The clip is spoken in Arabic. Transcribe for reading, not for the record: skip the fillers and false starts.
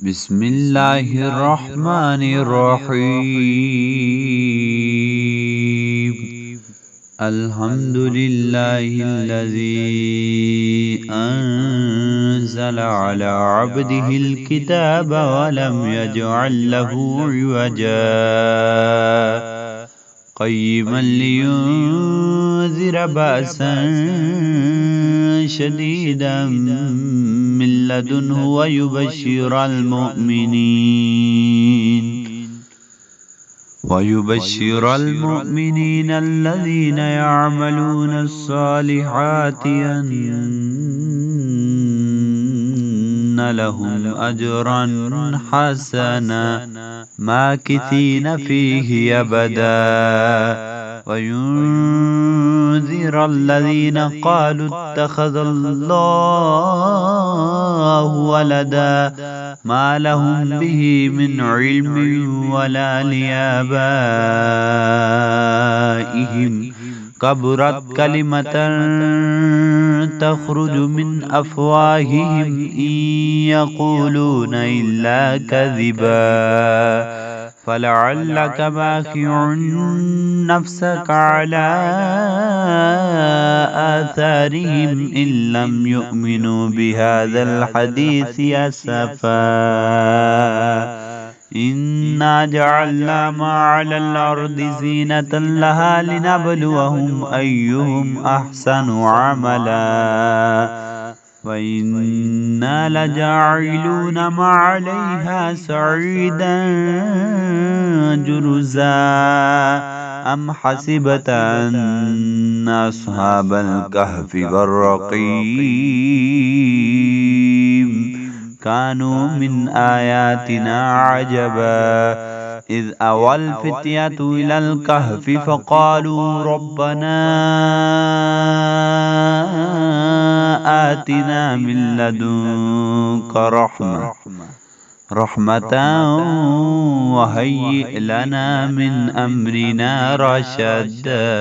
بسم الله الرحمن الرحيم. الحمد لله الذي أنزل على عبده الكتاب ولم يجعل له عوجا قيما لينذر بأسا شديدا من لدنه ويبشر المؤمنين الذين يعملون الصالحات أن لهم أجرا حسنا ماكثين فيه أبدا وينذر الذين قالوا اتخذ الله ولدا ما لهم به من علم ولا لآبائهم كبرت كلمة تخرج من أفواههم إن يقولون إلا كذبا فلعلك باخع نفسك على آثارهم إن لم يؤمنوا بهذا الحديث أسفا إنا جعلنا ما على الأرض زينة لها لنبلوهم أيهم أحسن عملا وإنا لجاعلون ما عليها صعيدا جرزا أم حسبت أن أصحاب الكهف والرقيم كانوا من آياتنا عجبا إذ أوى الفتية إلى الكهف فقالوا ربنا آتنا من لدنك رحمة وهيئ لنا من أمرنا رشدا.